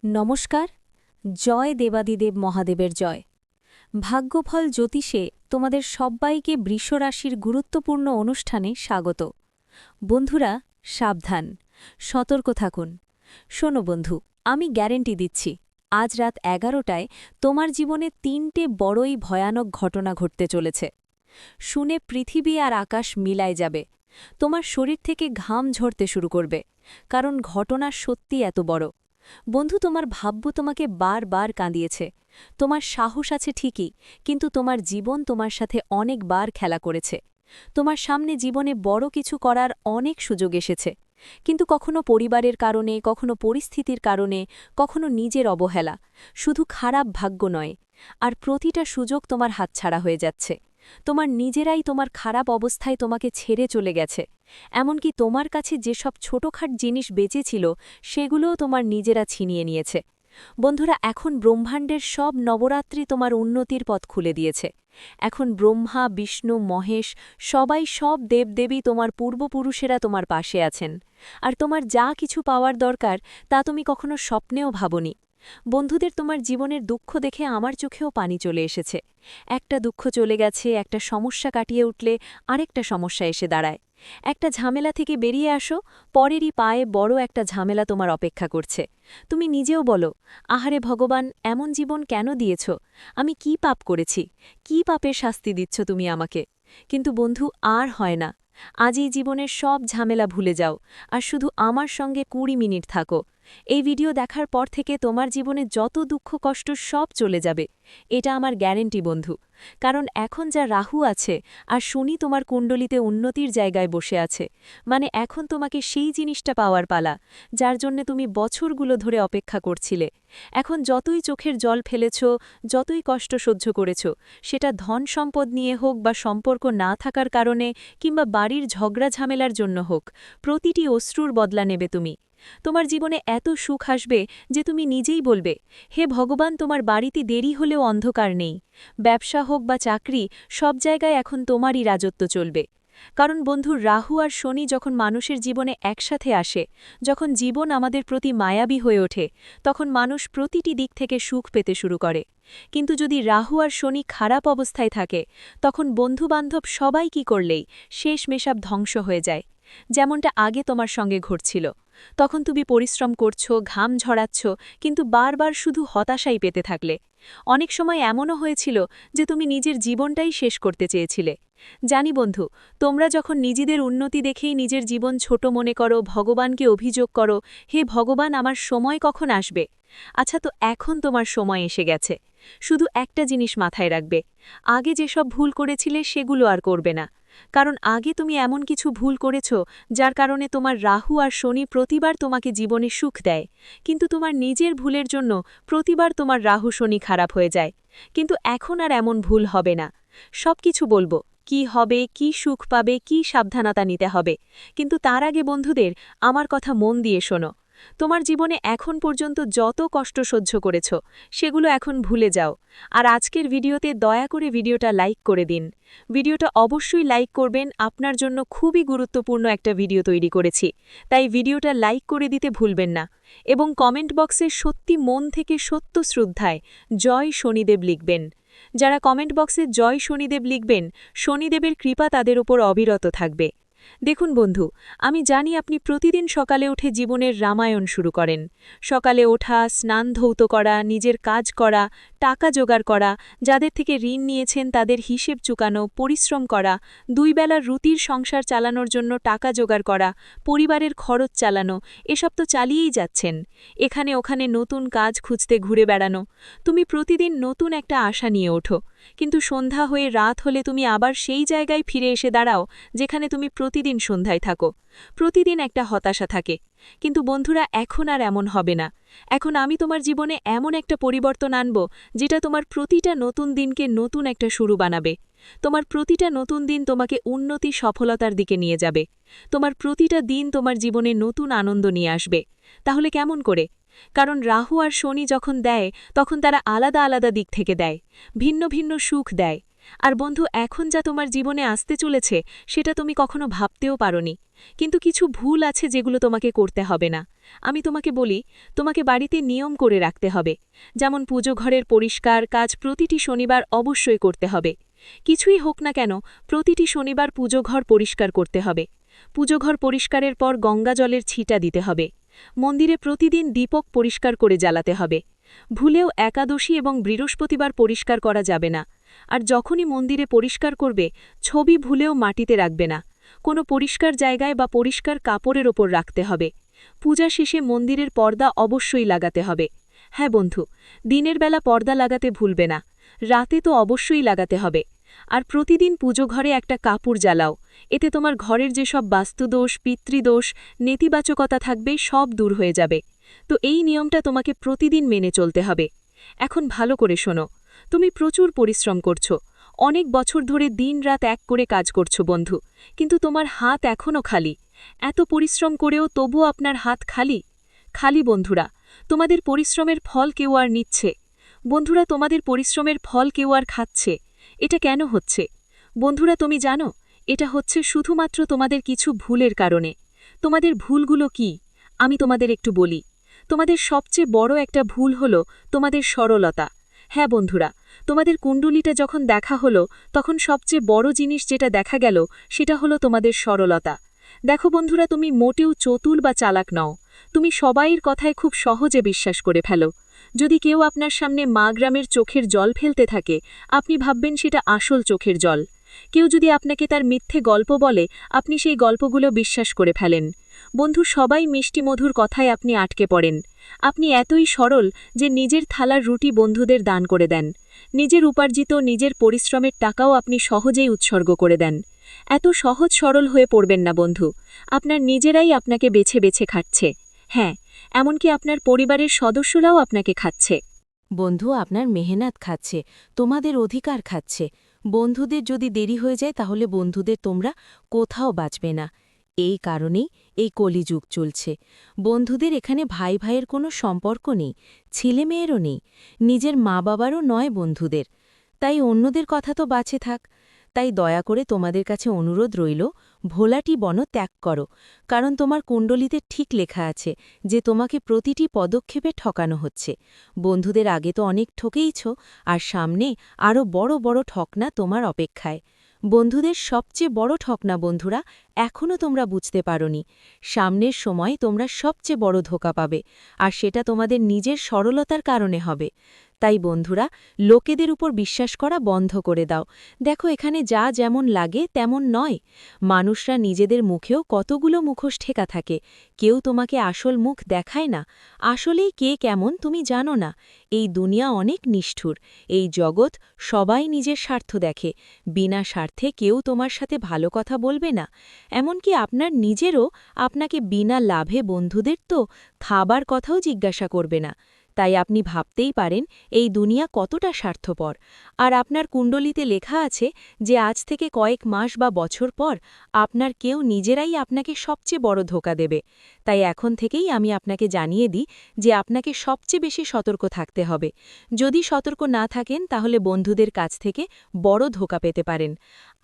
নমস্কার। জয় দেবাদিদেব মহাদেবের জয়। ভাগ্যফল জ্যোতিষে তোমাদের সব্বাইকে বৃষরাশির গুরুত্বপূর্ণ অনুষ্ঠানে স্বাগত। বন্ধুরা, সাবধান, সতর্ক থাকুন। শোনো বন্ধু, আমি গ্যারেন্টি দিচ্ছি, আজ রাত 11টায় তোমার জীবনে 3টে বড়ই ভয়ানক ঘটনা ঘটতে চলেছে। শুনে পৃথিবী আর আকাশ মিলায় যাবে। তোমার শরীর থেকে ঘাম ঝরতে শুরু করবে, কারণ ঘটনা সত্যি এত বড়। বন্ধু, তোমার ভাগ্য তোমাকে বারবার কাঁদিয়েছে। তোমার সাহস আছে ঠিকই, কিন্তু তোমার জীবন তোমার সাথে অনেকবার খেলা করেছে। তোমার সামনে জীবনে বড় কিছু করার অনেক সুযোগ এসেছে, কিন্তু কখনো পরিবারের কারণে, কখনো পরিস্থিতির কারণে, কখনো নিজের অবহেলা, শুধু খারাপ ভাগ্য নয়, আর প্রতিটা সুযোগ তোমার হাতছাড়া হয়ে যাচ্ছে। তোমার নিজেরাই তোমার খারাপ অবস্থায় তোমাকে ছেড়ে চলে গেছে। এমনকি তোমার কাছে যেসব ছোটখাট জিনিস বেঁচে ছিল, সেগুলোও তোমার নিজেরা ছিনিয়ে নিয়েছে। বন্ধুরা, এখন ব্রহ্মাণ্ডের সব নবরাত্রি তোমার উন্নতির পথ খুলে দিয়েছে। এখন ব্রহ্মা, বিষ্ণু, মহেশ, সবাই, সব দেবদেবী, তোমার পূর্বপুরুষেরা তোমার পাশে আছেন। আর তোমার যা কিছু পাওয়ার দরকার, তা তুমি কখনো স্বপ্নেও ভাবনি। বন্ধুদের, তোমার জীবনের দুঃখ দেখে আমার চোখেও পানি চলে এসেছে। একটা দুঃখ চলে গেছে, একটা সমস্যা কাটিয়ে উঠলে আরেকটা সমস্যা এসে দাঁড়ায়। একটা ঝামেলা থেকে বেরিয়ে আসো, পরেরই পায়ে বড় একটা ঝামেলা তোমার অপেক্ষা করছে। তুমি নিজেও বলো, আহারে ভগবান, এমন জীবন কেন দিয়েছ? আমি কি পাপ করেছি? কি পাপের শাস্তি দিচ্ছ তুমি আমাকে? কিন্তু বন্ধু, আর হয় না। আজ এই জীবনের সব ঝামেলা ভুলে যাও, আর শুধু আমার সঙ্গে 20 মিনিট থাকো। এই ভিডিও দেখার পর থেকে তোমার জীবনে যত দুঃখ কষ্ট সব চলে যাবে, এটা আমার গ্যারেন্টি বন্ধু। কারণ এখন যা রাহু আছে আর শনি তোমার কুণ্ডলিতে উন্নতির জায়গায় বসে আছে, মানে এখন তোমাকে সেই জিনিসটা পাওয়ার পালা, যার জন্য তুমি বছরগুলো ধরে অপেক্ষা করছিলে। এখন যতই চোখের জল ফেলেছ, যতই কষ্ট সহ্য করেছ, সেটা ধন সম্পদ নিয়ে হোক বা সম্পর্ক না থাকার কারণে, কিংবা বাড়ির ঝগড়া ঝামেলার জন্য হোক, প্রতিটি অশ্রুর বদলা নেবে তুমি। তোমার জীবনে এত সুখ আসবে যে তুমি নিজেই বলবে, হে ভগবান, তোমার বাড়িতে দেরি হলেও অন্ধকার নেই। ব্যবসা হোক বা চাকরি, সব জায়গায় এখন তোমারই রাজত্ব চলবে। কারণ বন্ধু, রাহু আর শনি যখন মানুষের জীবনে একসাথে আসে, যখন জীবন আমাদের প্রতি মায়াবী হয়ে ওঠে, তখন মানুষ প্রতিটি দিক থেকে সুখ পেতে শুরু করে। কিন্তু যদি রাহু আর শনি খারাপ অবস্থায় থাকে, তখন বন্ধুবান্ধব সবাই কি করলেই শেষমেশ ধ্বংস হয়ে যায়। যেমনটা আগে তোমার সঙ্গে ঘটছিল। তখন তুমি পরিশ্রম করছো, ঘাম ঝরাচ্ছ, কিন্তু বারবার শুধু হতাশাই পেতে থাকলে। অনেক সময় এমনও হয়েছিল যে তুমি নিজের জীবনটাই শেষ করতে চেয়েছিলে। জানি বন্ধু, তোমরা যখন নিজেদের উন্নতি দেখেই নিজের জীবন ছোট মনে করো, ভগবানকে অভিযোগ করো, হে ভগবান, আমার সময় কখন আসবে? আচ্ছা, তো এখন তোমার সময় এসে গেছে। শুধু একটা জিনিস মাথায় রাখবে, আগে যেসব ভুল করেছিলে সেগুলো আর করবে না। কারণ আগে তুমি এমন কিছু ভুল করেছ, যার কারণে তোমার রাহু আর শনি প্রতিবার তোমাকে জীবনে সুখ দেয়, কিন্তু তোমার নিজের ভুলের জন্য প্রতিবার তোমার রাহু শনি খারাপ হয়ে যায়। কিন্তু এখন আর এমন ভুল হবে না। সব কিছু বলবো, কি হবে, কি সুখ পাবে, কি সাবধানতা নিতে হবে। কিন্তু তার আগে বন্ধুদের, আমার কথা মন দিয়ে শোনো। তোমার জীবনে এখন পর্যন্ত যত কষ্ট সহ্য করেছ, সেগুলো এখন ভুলে যাও। আর আজকের ভিডিওতে দয়া করে ভিডিওটা লাইক করে দিন। ভিডিওটা অবশ্যই লাইক করবেন, আপনার জন্য খুবই গুরুত্বপূর্ণ একটা ভিডিও তৈরি করেছি, তাই ভিডিওটা লাইক করে দিতে ভুলবেন না। এবং কমেন্ট বক্সে সত্যি মন থেকে সত্য শ্রদ্ধায় জয় শনিদেব লিখবেন। যারা কমেন্ট বক্সে জয় শনিদেব লিখবেন, শনিদেবের কৃপা তাদের ওপর অবিরত থাকবে। দেখুন বন্ধু, আমি জানি আপনি প্রতিদিন সকালে উঠে জীবনের রামায়ণ শুরু করেন। সকালে ওঠা, স্নান ধৌত করা, নিজের কাজ করা, টাকা জোগাড় করা, যাদের থেকে ঋণ নিয়েছেন তাদের হিসেব চুকানো, পরিশ্রম করা, 2 বেলার রুটির সংসার চালানোর জন্য টাকা জোগাড় করা, পরিবারের খরচ চালানো, এসব তো চালিয়েই যাচ্ছেন। এখানে ওখানে নতুন কাজ খুঁজতে ঘুরে বেড়ানো। তুমি প্রতিদিন নতুন একটা আশা নিয়ে ওঠো, কিন্তু সন্ধ্যা হয়ে রাত হলে তুমি আবার সেই জায়গায় ফিরে এসে দাঁড়াও যেখানে তুমি প্রতিদিন সন্ধ্যায় থাকো। প্রতিদিন একটা হতাশা থাকে। কিন্তু বন্ধুরা, এখন আর এমন হবে না। এখন আমি তোমার জীবনে এমন একটা পরিবর্তন আনব, যেটা তোমার প্রতিটা নতুন দিনকে নতুন একটা শুরু বানাবে। তোমার প্রতিটা নতুন দিন তোমাকে উন্নতি, সফলতার দিকে নিয়ে যাবে। তোমার প্রতিটা দিন তোমার জীবনে নতুন আনন্দ নিয়ে আসবে। তাহলে কেমন করে? কারণ রাহু আর শনি যখন দেয়, তখন তারা আলাদা আলাদা দিক থেকে দেয়, ভিন্ন ভিন্ন সুখ দেয়। আর বন্ধু, এখন যা তোমার জীবনে আসতে চলেছে সেটা তুমি কখনো ভাবতেও পারোনি। কিন্তু কিছু ভুল আছে যেগুলো তোমাকে করতে হবে না। আমি তোমাকে বলি, তোমাকে বাড়িতে নিয়ম করে রাখতে হবে। যেমন পুজো ঘরের পরিষ্কার কাজ প্রতিটি শনিবার অবশ্যই করতে হবে। কিছুই হোক না কেন, প্রতিটি শনিবার পুজো ঘর পরিষ্কার করতে হবে। পুজো ঘর পরিষ্কারের পর গঙ্গা জলের ছিটা দিতে হবে। মন্দিরে প্রতিদিন দীপক পরিষ্কার করে জ্বালাতে হবে। ভুলেও একাদশী এবং বৃহস্পতিবার পরিষ্কার করা যাবে না। আর যখনই মন্দিরে পরিষ্কার করবে, ছবি ভুলেও মাটিতে রাখবে না। কোনো পরিষ্কার জায়গায় বা পরিষ্কার কাপড়ের ওপর রাখতে হবে। পূজা শেষে মন্দিরের পর্দা অবশ্যই লাগাতে হবে। হ্যাঁ বন্ধু, দিনের বেলা পর্দা লাগাতে ভুলবে না। রাতে তো অবশ্যই লাগাতে হবে। আর প্রতিদিন পুজো ঘরে একটা কাপড় জ্বালাও। এতে তোমার ঘরের যেসব বাস্তুদোষ, পিতৃদোষ, নেতিবাচকতা থাকবে সব দূর হয়ে যাবে। তো এই নিয়মটা তোমাকে প্রতিদিন মেনে চলতে হবে। এখন ভালো করে শোনো, তুমি প্রচুর পরিশ্রম করছো। অনেক বছর ধরে দিনরাত এক করে কাজ করছো বন্ধু, কিন্তু তোমার হাত এখনও খালি। এত পরিশ্রম করেও তবুও আপনার হাত খালি। খালি বন্ধুরা, তোমাদের পরিশ্রমের ফল কেউ আর নিচ্ছে। বন্ধুরা, তোমাদের পরিশ্রমের ফল কেউ আর খাচ্ছে। এটা কেন হচ্ছে বন্ধুরা, তুমি জানো? এটা হচ্ছে শুধুমাত্র তোমাদের কিছু ভুলের কারণে। তোমাদের ভুলগুলো কি আমি তোমাদের একটু বলি। তোমাদের সবচেয়ে বড় একটা ভুল হলো তোমাদের সরলতা। হ্যাঁ বন্ধুরা, তোমাদের কুণ্ডলিটা যখন দেখা হলো, তখন সবচেয়ে বড় জিনিস যেটা দেখা গেল সেটা হলো তোমাদের সরলতা। দেখো বন্ধুরা, তুমি মোটেও চতুর বা চালাক নও। তুমি সবাইয়ের কথায় খুব সহজে বিশ্বাস করে ফেলো। যদি কেউ আপনার সামনে মা গ্রামের চোখের জল ফেলতে থাকে, আপনি ভাববেন সেটা আসল চোখের জল। কেউ যদি আপনাকে তার মিথ্যে গল্প বলে, আপনি সেই গল্পগুলো বিশ্বাস করে ফেলেন। বন্ধু, সবাই মিষ্টি মধুর কথায় আপনি আটকে পড়েন। আপনি এতই সরল যে নিজের থালার রুটি বন্ধুদের দান করে দেন। নিজের উপার্জিত নিজের পরিশ্রমের টাকাও আপনি সহজেই উৎসর্গ করে দেন। এত সহজ সরল হয়ে পড়বেন না বন্ধু। আপনার নিজেরাই আপনাকে বেছে বেছে খাচ্ছে। হ্যাঁ, এমনকি আপনার পরিবারের সদস্যরাও আপনাকে খাচ্ছে। বন্ধু আপনার মেহনত খাচ্ছে, তোমাদের অধিকার খাচ্ছে। বন্ধুদের যদি দেরি হয়ে যায় তাহলে বন্ধুদের তোমরা কোথাও বাঁচবে না। এই কারণেই এই কলিযুগ চলছে। বন্ধুদের এখানে ভাই ভাইয়ের কোনো সম্পর্ক নেই, ছেলেমেয়েরও নেই, নিজের মা বাবারও নয় বন্ধুদের। তাই অন্যদের কথা তো বাঁচে থাক। তাই দয়া করে তোমাদের কাছে অনুরোধ রইল, ভোলাটি বন ত্যাগ করো। কারণ তোমার কুণ্ডলিতে ঠিক লেখা আছে যে তোমাকে প্রতিটি পদক্ষেপে ঠকানো হচ্ছে। বন্ধুদের আগে তো অনেক ঠকেইছ, আর সামনে আরও বড় বড় ঠকনা তোমার অপেক্ষায়। বন্ধুদের সবচেয়ে বড় ঠকনা বন্ধুরা এখনও তোমরা বুঝতে পারোনি। সামনের সময় তোমরা সবচেয়ে বড় ধোঁকা পাবে, আর সেটা তোমাদের নিজের সরলতার কারণে হবে। তাই বন্ধুরা, লোকেদের উপর বিশ্বাস করা বন্ধ করে দাও। দেখো, এখানে যা যেমন লাগে তেমন নয়। মানুষরা নিজেদের মুখেও কতগুলো মুখোশ ঠেকা থাকে। কেউ তোমাকে আসল মুখ দেখায় না। আসলেই কে কেমন তুমি জানো না। এই দুনিয়া অনেক নিষ্ঠুর। এই জগৎ সবাই নিজের স্বার্থ দেখে। বিনা স্বার্থে কেউ তোমার সাথে ভালো কথা বলবে না। এমনকি আপনার নিজেরও আপনাকে বিনা লাভে বন্ধুদের তো খাবার কথাও জিজ্ঞাসা করবে না। তাই আপনি ভাবতেই পারেন এই দুনিয়া কতটা স্বার্থপর। আর আপনার কুণ্ডলিতে লেখা আছে যে আজ থেকে কয়েক মাস বা বছর পর আপনার কেউ নিজেরাই আপনাকে সবচেয়ে বড় ধোঁকা দেবে। তাই এখন থেকেই আমি আপনাকে জানিয়ে দিই যে আপনাকে সবচেয়ে বেশি সতর্ক থাকতে হবে। যদি সতর্ক না থাকেন তাহলে বন্ধুদের কাছ থেকে বড় ধোঁকা পেতে পারেন।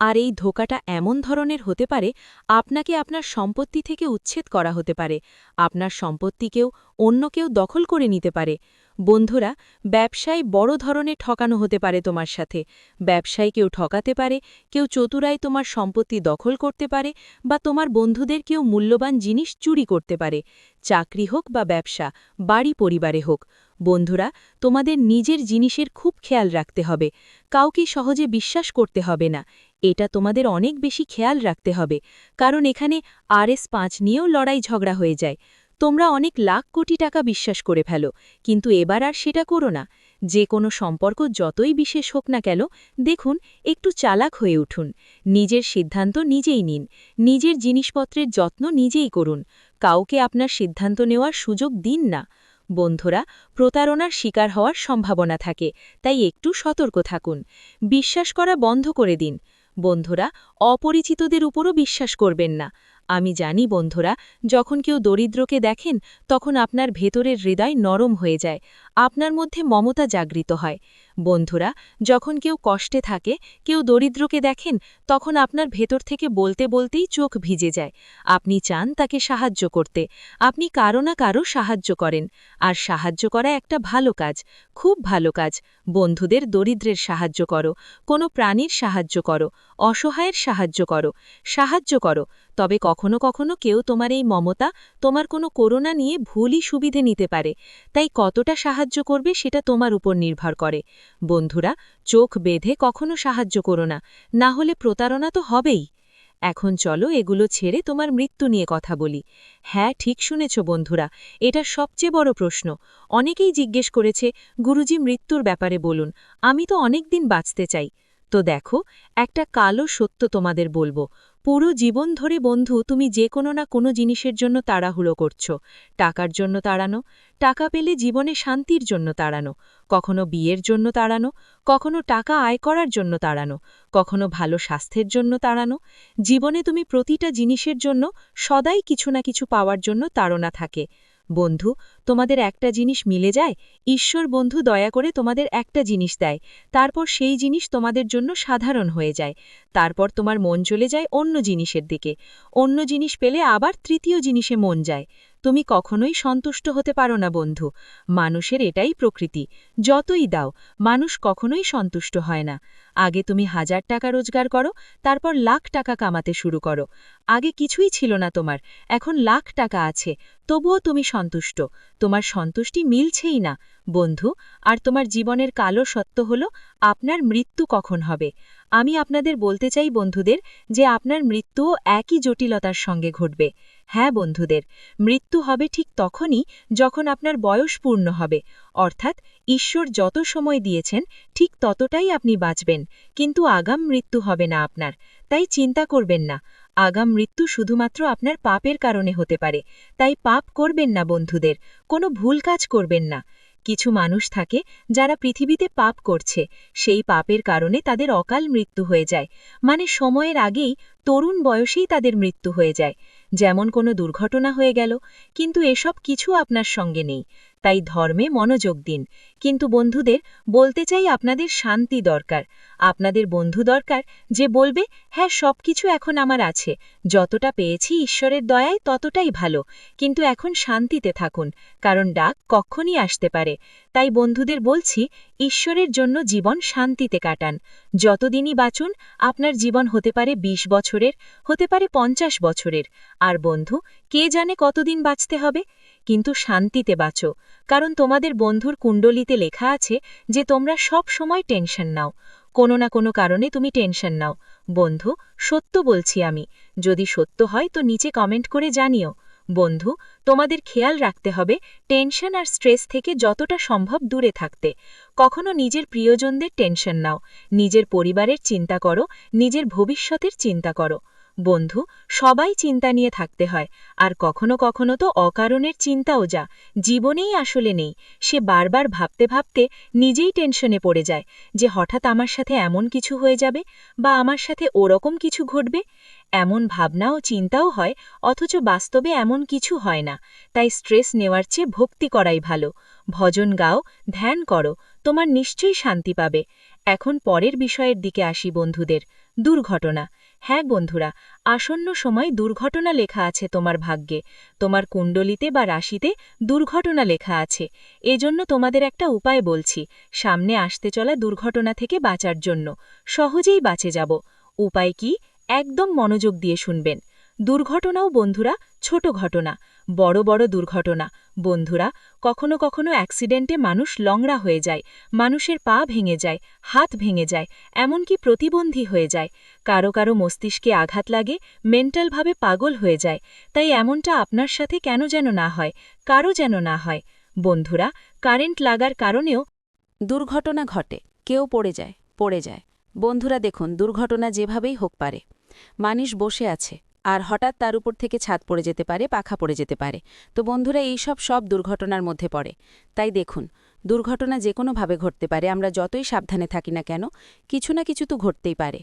আর এই ধোঁকাটা এমন ধরনের হতে পারে, আপনাকে আপনার সম্পত্তি থেকে উচ্ছেদ করা হতে পারে। আপনার সম্পত্তিকেও অন্য কেউ দখল করে নিতে পারে। বন্ধুরা, ব্যবসায় বড় ধরনের ঠকানো হতে পারে তোমার সাথে। ব্যবসায় কেউ ঠকাতে পারে, কেউ চতুরায় তোমার সম্পত্তি দখল করতে পারে, বা তোমার বন্ধুদের কেউ মূল্যবান জিনিস চুরি করতে পারে। চাকরি হোক বা ব্যবসা, বাড়ি পরিবারে হোক। বন্ধুরা, তোমাদের নিজের জিনিসের খুব খেয়াল রাখতে হবে। কাউকে সহজে বিশ্বাস করতে হবে না। এটা তোমাদের অনেক বেশি খেয়াল রাখতে হবে, কারণ এখানে RS5 নিয়েও লড়াই ঝগড়া হয়ে যায়। তোমরা অনেক লাখ কোটি টাকা বিশ্বাস করে ফেলো, কিন্তু এবার আর সেটা করো না। যে কোনো সম্পর্ক যতই বিশেষ হোক না কেন, দেখুন, একটু চালাক হয়ে উঠুন। নিজের সিদ্ধান্ত নিজেই নিন। নিজের জিনিসপত্রের যত্ন নিজেই করুন। কাউকে আপনার সিদ্ধান্ত নেওয়ার সুযোগ দিন না। বন্ধুরা, প্রতারণার শিকার হওয়ার সম্ভাবনা থাকে, তাই একটু সতর্ক থাকুন। বিশ্বাস করা বন্ধ করে দিন। বন্ধুরা, অপরিচিতদের উপরও বিশ্বাস করবেন না। আমি জানি বন্ধুরা, যখন কেউ দরিদ্রকে দেখেন তখন আপনার ভেতরের হৃদয় নরম হয়ে যায়। আপনার মধ্যে মমতা জাগৃত হয়। বন্ধুরা, যখন কেউ কষ্টে থাকে, কেউ দরিদ্রকে দেখেন, তখন আপনার ভেতর থেকে বলতে বলতেই চোখ ভিজে যায়। আপনি চান তাকে সাহায্য করতে। আপনি কারো না কারো সাহায্য করেন। আর সাহায্য করা একটা ভালো কাজ, খুব ভালো কাজ। বন্ধুদের দরিদ্রের সাহায্য করো, কোনো প্রাণীর সাহায্য করো, অসহায়ের সাহায্য করো, সাহায্য করো। তবে কখনো কখনো কেউ তোমার এই মমতা, তোমার কোনো করুণা নিয়ে ভুলই সুবিধে নিতে পারে। তাই কতটা সাহায্য করবে সেটা তোমার উপর নির্ভর করে। বন্ধুরা, চোখ বেঁধে কখনো সাহায্য করো না, না হলে প্রতারণা তো হবেই। এখন চলো এগুলো ছেড়ে তোমার মৃত্যু নিয়ে কথা বলি। হ্যাঁ, ঠিক শুনেছ বন্ধুরা, এটা সবচেয়ে বড় প্রশ্ন। অনেকেই জিজ্ঞেস করেছে, গুরুজি মৃত্যুর ব্যাপারে বলুন, আমি তো অনেক দিন বাঁচতে চাই। তো দেখো, একটা কালো সত্য তোমাদের বলবো। পুরো জীবন ধরে বন্ধু তুমি যে কোনো না কোনো জিনিসের জন্য তাড়াহুড়ো করছো। টাকার জন্য তাড়ানো, টাকা পেলে জীবনে শান্তির জন্য তাড়ানো, কখনো বিয়ের জন্য তাড়ানো, কখনো টাকা আয় করার জন্য তাড়ানো, কখনো ভালো স্বাস্থ্যের জন্য তাড়ানো। জীবনে তুমি প্রতিটা জিনিসের জন্য সদাই কিছু না কিছু পাওয়ার জন্য তাড়না থাকে। বন্ধু, তোমাদের একটা জিনিস মিলে যায়, ঈশ্বর বন্ধু দয়া করে তোমাদের একটা জিনিস দেয়, তারপর সেই জিনিস তোমাদের জন্য সাধারণ হয়ে যায়। তারপর তোমার মন চলে যায় অন্য জিনিসের দিকে। অন্য জিনিস পেলে আবার তৃতীয় জিনিসে মন যায়। তুমি কখনোই সন্তুষ্ট হতে পারো না বন্ধু। মানুষের এটাই প্রকৃতি। যতই দাও, মানুষ কখনোই সন্তুষ্ট হয় না। আগে তুমি 1000 টাকা রোজগার করো, তারপর লাখ টাকা কামাতে শুরু করো। আগে কিছুই ছিল না তোমার, এখন লাখ টাকা আছে, তবুও তুমি সন্তুষ্ট। তোমার সন্তুষ্টি মিলছেই না বন্ধু। আর তোমার জীবনের কালো সত্য হল, আপনার মৃত্যু কখন হবে। আমি আপনাদের বলতে চাই বন্ধুদের, যে আপনার মৃত্যুও একই জটিলতার সঙ্গে ঘটবে। হ্যাঁ বন্ধুদের, মৃত্যু হবে ঠিক তখনই যখন আপনার বয়স পূর্ণ হবে। অর্থাৎ ঈশ্বর যত সময় দিয়েছেন ঠিক ততটাই আপনি বাঁচবেন, কিন্তু আগাম মৃত্যু হবে না আপনার। তাই চিন্তা করবেন না। আগাম মৃত্যু শুধুমাত্র আপনার পাপের কারণে হতে পারে। তাই পাপ করবেন না বন্ধুদের, কোনো ভুল কাজ করবেন না। কিছু মানুষ থাকে যারা পৃথিবীতে পাপ করছে, সেই পাপের কারণে তাদের অকাল মৃত্যু হয়ে যায়। মানে সময়ের আগেই, তরুণ বয়সেই তাদের মৃত্যু হয়ে যায়। যেমন কোনো দুর্ঘটনা হয়ে গেল। কিন্তু এসব কিছু আপনার সঙ্গে নেই। তাই ধর্মে মনোযোগ দিন। কিন্তু বন্ধুদের বলতে চাই, আপনাদের শান্তি দরকার। আপনাদের বন্ধু দরকার যে বলবে, হ্যাঁ সবকিছু এখন আমার আছে, যতটা পেয়েছি ঈশ্বরের দয়ায় ততটাই ভালো, কিন্তু এখন শান্তিতে থাকুন, কারণ ডাক কখনই আসতে পারে। তাই বন্ধুদের বলছি, ঈশ্বরের জন্য জীবন শান্তিতে কাটান। যতদিনই বাঁচুন, আপনার জীবন হতে পারে 20 বছরের, হতে পারে 50 বছরের। আর বন্ধু, কে জানে কতদিন বাঁচতে হবে। কিন্তু শান্তিতে বাঁচো, কারণ তোমাদের বন্ধুর কুণ্ডলিতে লেখা আছে যে তোমরা সব সময় টেনশন নাও। কোনো না কোনো কারণে তুমি টেনশন নাও। বন্ধু, সত্য বলছি আমি। যদি সত্য হয় তো নিচে কমেন্ট করে জানিও। বন্ধু, তোমাদের খেয়াল রাখতে হবে টেনশন আর স্ট্রেস থেকে যতটা সম্ভব দূরে থাকতে। কখনো নিজের প্রিয়জনদের টেনশন নাও, নিজের পরিবারের চিন্তা করো, নিজের ভবিষ্যতের চিন্তা করো। বন্ধু, সবাই চিন্তা নিয়ে থাকতে হয়। আর কখনো কখনো তো অকারণের চিন্তাও যা জীবনেই আসলে নেই, সে বারবার ভাবতে ভাবতে নিজেই টেনশনে পড়ে যায়, যে হঠাৎ আমার সাথে এমন কিছু হয়ে যাবে, বা আমার সাথে ওরকম কিছু ঘটবে। এমন ভাবনা ও চিন্তাও হয়, অথচ বাস্তবে এমন কিছু হয় না। তাই স্ট্রেস নেওয়ার চেয়ে ভক্তি করাই ভালো। ভজন গাও, ধ্যান করো, তোমার নিশ্চয়ই শান্তি পাবে। এখন পরের বিষয়ের দিকে আসি বন্ধুদের। দুর্ঘটনা। হ্যাঁ বন্ধুরা, আসন্ন সময় দুর্ঘটনা লেখা আছে তোমার ভাগ্যে। তোমার কুণ্ডলিতে বা রাশিতে দুর্ঘটনা লেখা আছে। এজন্য তোমাদের একটা উপায় বলছি, সামনে আসতে চলা দুর্ঘটনা থেকে বাঁচার জন্য। সহজেই বাঁচে যাব। উপায় কি? একদম মনোযোগ দিয়ে শুনবেন। দুর্ঘটনাও বন্ধুরা ছোট ঘটনা, বড় বড় দুর্ঘটনা। বন্ধুরা, কখনো কখনো অ্যাক্সিডেন্টে মানুষ লংড়া হয়ে যায়, মানুষের পা ভেঙে যায়, হাত ভেঙে যায়, এমনকি প্রতিবন্ধী হয়ে যায়। কারো কারো মস্তিষ্কে আঘাত লাগে, মেন্টালভাবে পাগল হয়ে যায়। তাই এমনটা আপনার সাথে কেন যেন না হয়, কারো যেন না হয়। বন্ধুরা, কারেন্ট লাগার কারণেও দুর্ঘটনা ঘটে, কেউ পড়ে যায়। বন্ধুরা দেখুন, দুর্ঘটনা যেভাবেই হোক পারে। মানুষ বসে আছে, আর হঠাৎ তার উপর থেকে ছাদ পড়ে যেতে পারে, পাখা পড়ে যেতে পারে। তো বন্ধুরা, সব দুর্ঘটনার মধ্যে পড়ে। তাই দেখুন, দুর্ঘটনা যে কোনোভাবে ঘটতে পারে। আমরা যতই সাবধানে থাকি না কেন, কিছু না কিছু তো ঘটতেই পারে।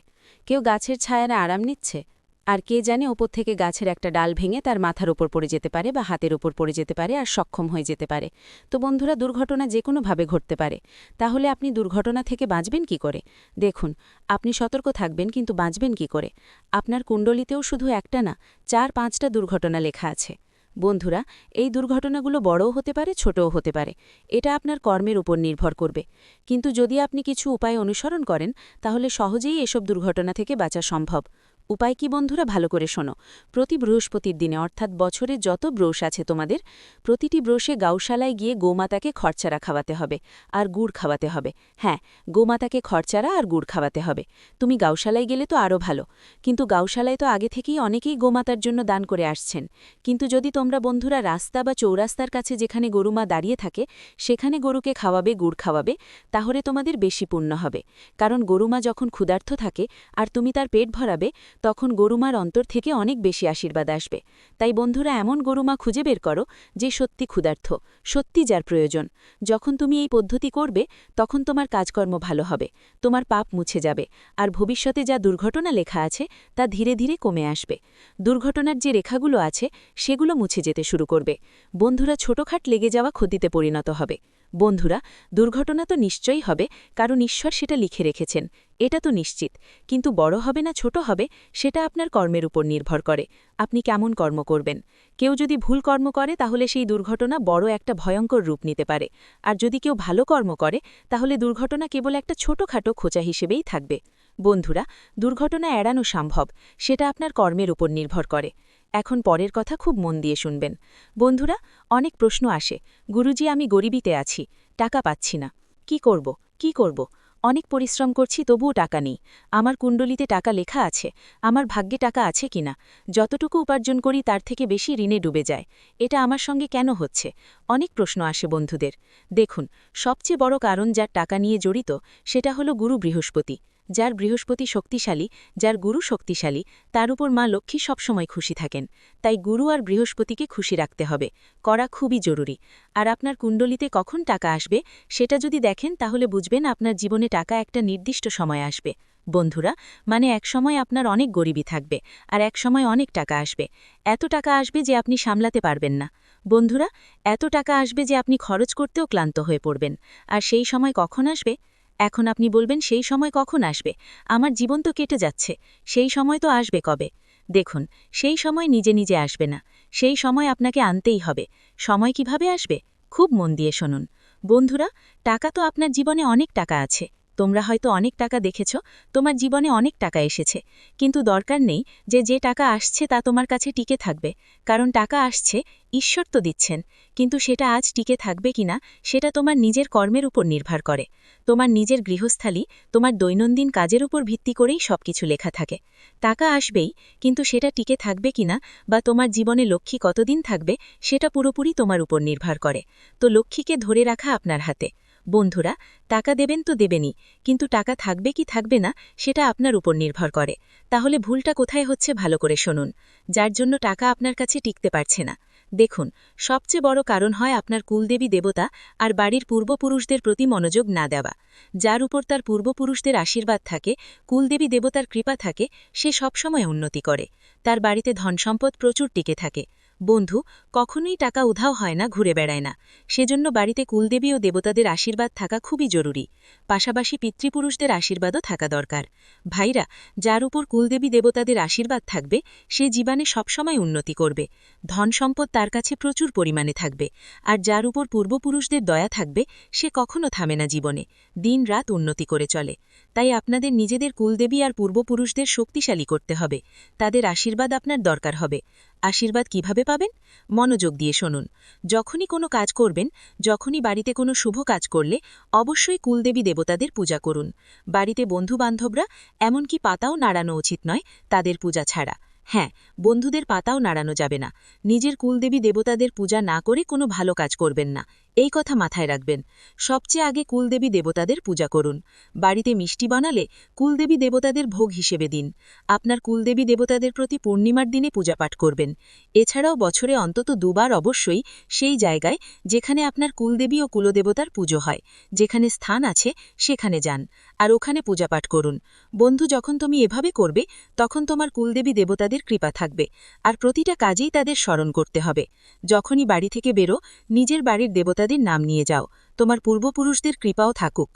কেউ গাছের ছায়ায় আরাম নিচ্ছে, আর কে জানে ওপর থেকে গাছের একটা ডাল ভেঙে তার মাথার ওপর পড়ে যেতে পারে বা হাতের ওপর পড়ে যেতে পারে আর সক্ষম হয়ে যেতে পারে। তো বন্ধুরা, দুর্ঘটনা যে কোনোভাবে ঘটতে পারে। তাহলে আপনি দুর্ঘটনা থেকে বাঁচবেন কি করে? দেখুন, আপনি সতর্ক থাকবেন, কিন্তু বাঁচবেন কি করে? আপনার কুণ্ডলিতেও শুধু একটা না, 4-5টা দুর্ঘটনা লেখা আছে। বন্ধুরা, এই দুর্ঘটনাগুলো বড়ও হতে পারে, ছোটও হতে পারে। এটা আপনার কর্মের উপর নির্ভর করবে। কিন্তু যদি আপনি কিছু উপায় অনুসরণ করেন, তাহলে সহজেই এসব দুর্ঘটনা থেকে বাঁচা সম্ভব। উপায় কি বন্ধুরা? ভালো করে শোনো। প্রতি বৃহস্পতির দিনে, অর্থাৎ বছরে যত ব্রোশ আছে তোমাদের, প্রতিটি ব্রোশে গাউশালায় গিয়ে গোমাতাকে খরচারা খাওয়াতে হবে আর গুড় খাওয়াতে হবে। হ্যাঁ, গোমাতাকে খরচারা আর গুড় খাওয়াতে হবে। তুমি গাউশালায় গেলে তো আরও ভালো, কিন্তু গাউশালায় তো আগে থেকেই অনেকেই গোমাতার জন্য দান করে আসছেন। কিন্তু যদি তোমরা বন্ধুরা রাস্তা বা চৌরাস্তার কাছে যেখানে গরুমা দাঁড়িয়ে থাকে সেখানে গরুকে খাওয়াবে, গুড় খাওয়াবে, তাহলে তোমাদের বেশি পুণ্য হবে। কারণ গরুমা যখন ক্ষুধার্ত থাকে আর তুমি তার পেট ভরাবে, তখন গরুমার অন্তর থেকে অনেক বেশি আশীর্বাদ আসবে। তাই বন্ধুরা, এমন গরুমা খুঁজে বের করো যে সত্যি ক্ষুধার্ত, সত্যি যার প্রয়োজন। যখন তুমি এই পদ্ধতি করবে, তখন তোমার কাজকর্ম ভালো হবে, তোমার পাপ মুছে যাবে, আর ভবিষ্যতে যা দুর্ঘটনা লেখা আছে তা ধীরে ধীরে কমে আসবে। দুর্ঘটনার যে রেখাগুলো আছে সেগুলো মুছে যেতে শুরু করবে। বন্ধুরা, ছোটখাট লেগে যাওয়া ক্ষতিতে পরিণত হবে। বন্ধুরা, দুর্ঘটনা তো নিশ্চয়ই হবে, কারণ ঈশ্বর সেটা লিখে রেখেছেন, এটা তো নিশ্চিত। কিন্তু বড় হবে না ছোট হবে, সেটা আপনার কর্মের উপর নির্ভর করে। আপনি কেমন কর্ম করবেন? কেউ যদি ভুল কর্ম করে, তাহলে সেই দুর্ঘটনা বড় একটা ভয়ঙ্কর রূপ নিতে পারে। আর যদি কেউ ভালো কর্ম করে, তাহলে দুর্ঘটনা কেবল একটা ছোটখাটো খোঁচা হিসেবেই থাকবে। বন্ধুরা, দুর্ঘটনা এড়ানো সম্ভব, সেটা আপনার কর্মের উপর নির্ভর করে। এখন পরের কথা খুব মন দিয়ে শুনবেন। বন্ধুরা, অনেক প্রশ্ন আসে, গুরুজি, আমি গরিবিতে আছি, টাকা পাচ্ছি না, কি করব? কি করব? অনেক পরিশ্রম করছি, তবুও টাকা নেই। আমার কুণ্ডলিতে টাকা লেখা আছে, আমার ভাগ্যে টাকা আছে কিনা? যতটুকু উপার্জন করি তার থেকে বেশি ঋণে ডুবে যায়। এটা আমার সঙ্গে কেন হচ্ছে? অনেক প্রশ্ন আসে বন্ধুদের। দেখুন, সবচেয়ে বড় কারণ যার টাকা নিয়ে জড়িত, সেটা হলো গুরু বৃহস্পতি। যার বৃহস্পতি শক্তিশালী, যার গুরু শক্তিশালী, তার উপর মা লক্ষ্মী সবসময় খুশি থাকেন। তাই গুরু আর বৃহস্পতিকে খুশি রাখতে হবে, করা খুবই জরুরি। আর আপনার কুণ্ডলিতে কখন টাকা আসবে সেটা যদি দেখেন, তাহলে বুঝবেন আপনার জীবনে টাকা একটা নির্দিষ্ট সময় আসবে। বন্ধুরা, মানে এক সময় আপনার অনেক গরিবী থাকবে, আর এক সময় অনেক টাকা আসবে। এত টাকা আসবে যে আপনি সামলাতে পারবেন না। বন্ধুরা, এত টাকা আসবে যে আপনি খরচ করতেও ক্লান্ত হয়ে পড়বেন। আর সেই সময় কখন আসবে? এখন আপনি বলবেন, সেই সময় কখন আসবে? আমার জীবন তো কেটে যাচ্ছে, সেই সময় তো আসবে কবে? দেখুন, সেই সময় নিজে নিজে আসবে না, সেই সময় আপনাকে আনতেই হবে। সময় কিভাবে আসবে? খুব মন দিয়ে শুনুন। বন্ধুরা, টাকা তো আপনার জীবনে অনেক টাকা আছে। তোমরা হয়তো অনেক টাকা দেখেছ, তোমার জীবনে অনেক টাকা এসেছে। কিন্তু দরকার নেই যে টাকা আসছে তা তোমার কাছে টিকে থাকবে। কারণ টাকা আসছে, ঈশ্বর তো দিচ্ছেন, কিন্তু সেটা আজ টিকে থাকবে কিনা সেটা তোমার নিজের কর্মের উপর নির্ভর করে। তোমার নিজের গৃহস্থালী, তোমার দৈনন্দিন কাজের উপর ভিত্তি করেই সবকিছু লেখা থাকে। টাকা আসবেই, কিন্তু সেটা টিকে থাকবে কিনা বা তোমার জীবনে লক্ষ্মী কতদিন থাকবে সেটা পুরোপুরি তোমার উপর নির্ভর করে। তো লক্ষ্মীকে ধরে রাখা আপনার হাতে। বন্ধুরা, টাকা দেবেন তো দেবেনই, কিন্তু টাকা থাকবে কি থাকবে না সেটা আপনার উপর নির্ভর করে। তাহলে ভুলটা কোথায় হচ্ছে ভালো করে শুনুন। যার জন্য টাকা আপনার কাছে টিকতে পারছে না, দেখুন, সবচেয়ে বড় কারণ হয় আপনার কুলদেবী দেবতা আর বাড়ির পূর্বপুরুষদের প্রতি মনোযোগ না দেওয়া। যার উপর তার পূর্বপুরুষদের আশীর্বাদ থাকে, কুলদেবী দেবতার কৃপা থাকে, সে সবসময় উন্নতি করে, তার বাড়িতে ধনসম্পদ প্রচুর টিকে থাকে। বন্ধু, কখনোই টাকা উধাও হয় না, ঘুরে বেড়ায় না। সেজন্য বাড়িতে কুলদেবী ও দেবতাদের আশীর্বাদ থাকা খুবই জরুরি। পাশাপাশি পিতৃপুরুষদের আশীর্বাদও থাকা দরকার। ভাইরা, যার উপর কুলদেবী দেবতাদের আশীর্বাদ থাকবে, সে জীবনে সবসময় উন্নতি করবে, ধন সম্পদ তার কাছে প্রচুর পরিমাণে থাকবে। আর যার উপর পূর্বপুরুষদের দয়া থাকবে, সে কখনো থামে না জীবনে, দিন রাত উন্নতি করে চলে। তাই আপনাদের নিজেদের কুলদেবী আর পূর্বপুরুষদের শক্তিশালী করতে হবে, তাদের আশীর্বাদ আপনার দরকার হবে। আশীর্বাদ কিভাবে পাবেন? মনোযোগ দিয়ে শুনুন। যখনই কোনো কাজ করবেন, যখনই বাড়িতে কোনো শুভ কাজ করলে, অবশ্যই কুলদেবী দেবতাদের পূজা করুন। বাড়িতে বন্ধুবান্ধবরা, এমনকি পাতাও নাড়ানো উচিত নয় তাদের পূজা ছাড়া। হ্যাঁ, বন্ধুদের পাতাও নাড়ানো যাবে না। নিজের কুলদেবী দেবতাদের পূজা না করে কোনো ভালো কাজ করবেন না, এই কথা মাথায় রাখবেন। সবচেয়ে আগে কুলদেবী দেবতাদের পূজা করুন। বাড়িতে মিষ্টি বানালে কুলদেবী দেবতাদের ভোগ হিসেবে দিন। আপনার কুলদেবী দেবতাদের প্রতি পূর্ণিমার দিনে পূজাপাঠ করবেন। এছাড়াও বছরে অন্তত দুবার অবশ্যই সেই জায়গায় যেখানে আপনার কুলদেবী ও কুলদেবতার পুজো হয়, যেখানে স্থান আছে সেখানে যান, আর ওখানে পূজাপাঠ করুন। বন্ধু, যখন তুমি এভাবে করবে তখন তোমার কুলদেবী দেবতাদের কৃপা থাকবে, আর প্রতিটা কাজেই তাদের স্মরণ করতে হবে। যখনই বাড়ি থেকে বেরো, নিজের বাড়ির দেবতাদের নাম নিয়ে যাও, তোমার পূর্বপুরুষদের কৃপাও থাকুক।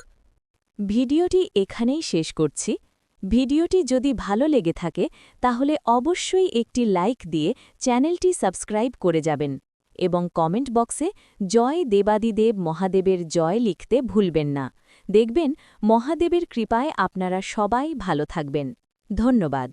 ভিডিওটি এখানেই শেষ করছি। ভিডিওটি যদি ভালো লেগে থাকে তাহলে অবশ্যই একটি লাইক দিয়ে চ্যানেলটি সাবস্ক্রাইব করে যাবেন এবং কমেন্ট বক্সে জয় দেবাদিদেব মহাদেবের জয় লিখতে ভুলবেন না। দেখবেন মহাদেবের কৃপায় আপনারা সবাই ভালো থাকবেন। ধন্যবাদ।